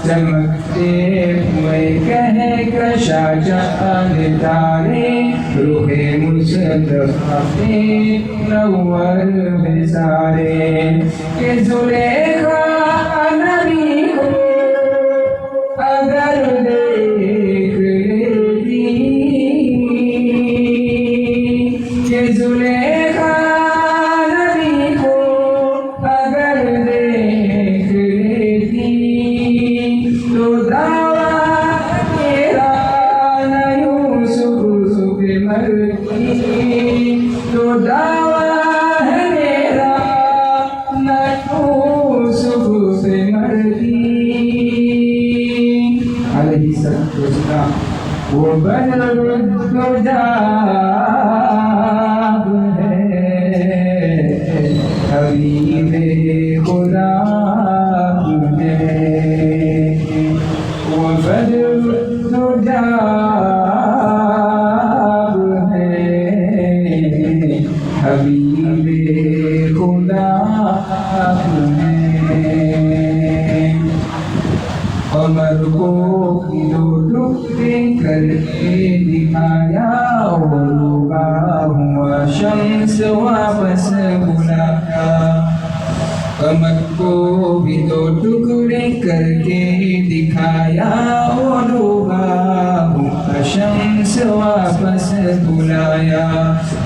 چمکتے ہوئے کہے کشا چاند تارے روح مصطفیٰ پہ منور بسارے کہ زلیخا نبی کو اگر دیکھ لیتی کہ زلیخا نبی کو اگر دیکھ لیتی تو دعویٰ تیرا نہ یوسف پہ مرتی تو دعویٰ ہے میرا نہ یوسف پہ مرتی علیہ السلام وہ بدر الدجاب ہے حبیب خدا ہے وہ بدر الدجاب ہے حبیب خدا ہے قمر کو دو ٹکڑے کر کے دکھایا غروبا ہوا شمس واپس بلایا قمر کو بھی دو ٹکڑے کر کے دکھایا غروبا ہوا شمس واپس بلایا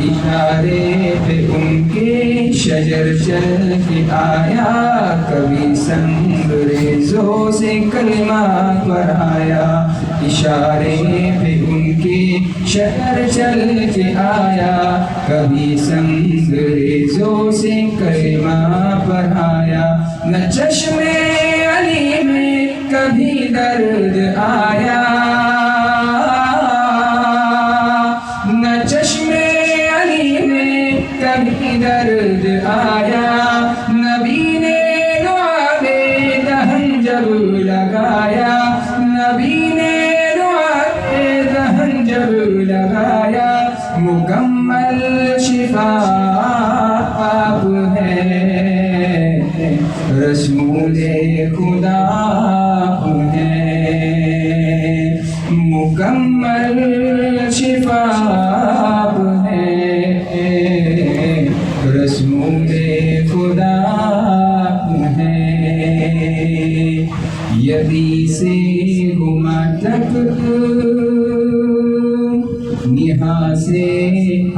اشارے پہ ان کے شجر چل کے آیا کبھی سنگریزوں سے کلمہ پڑھایا اشارے پہ ان کے شجر چل کے آیا کبھی سنگریزوں سے کلمہ پڑھایا نہ چشم علی میں کبھی درد آیا نہ چشم علی میں کبھی درد آیا نبی نے لعاب دہن جب لگایا نبی نے لعاب دہن جب لگایا مکمل شفا آپ ہے رسول خدا ہے مکمل شفا ہے رسول خدا ہے یدی سے گما تک نہا سے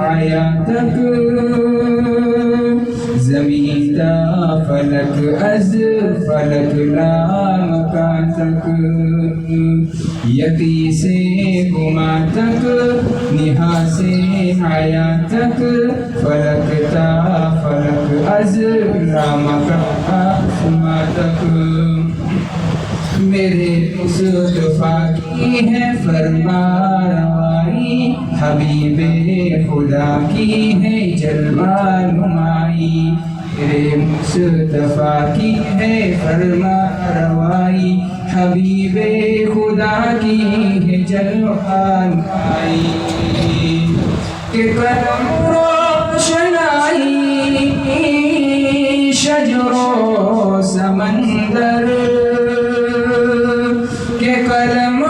آیا تک زمین تا فلک از فلک لامکان تک یقی سے گما تک نہا سے آیا تک فلک تا فلک از لامکان تک میرے مصطفیٰ کی ہے فرما روائی حبیب خدا کی ہے جلوہ نمائی میرے مصطفیٰ کی ہے فرما روائی حبیب خدا کی ہے جلوہ نمائی کہ قلم روشنائی شجر و سمندر کہ قلم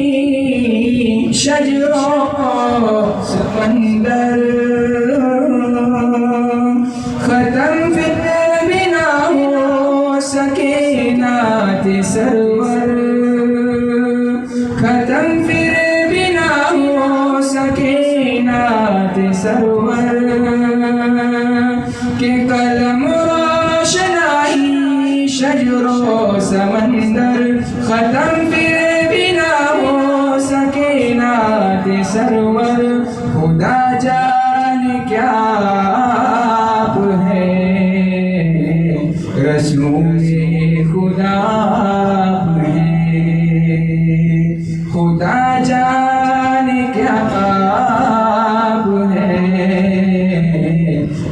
روشنائی شجر و سمندر ختم فی البنا ہو سکینات سرور ختم فی البنا ہو سکینات سرور کہ قلم روشنائی شجر و سمندر ختم فی البنا ہو سکینات سرور خدا جان کیا آپ ہے رسول خدا آپ ہے خدا جان کیا آپ ہے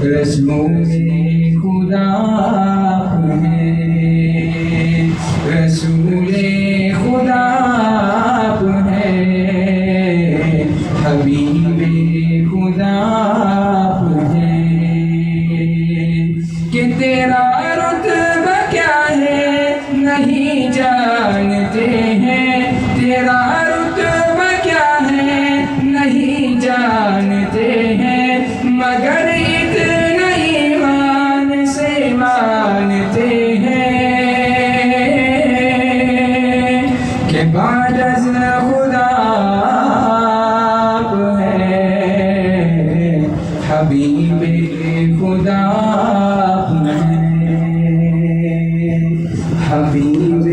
رسول خدا آپ ہے رسول خدا آپ ہے حبیب خدا آپ ہے کہ تیرا رتبہ کیا ہے نہیں جانتے ہیں تیرا رتبہ کیا ہے نہیں جانتے ہیں مگر اتنا ایمان سے مانتے ہیں کہ بعد از خدا آپ ہے حبیب خدا آپ ہے حبیب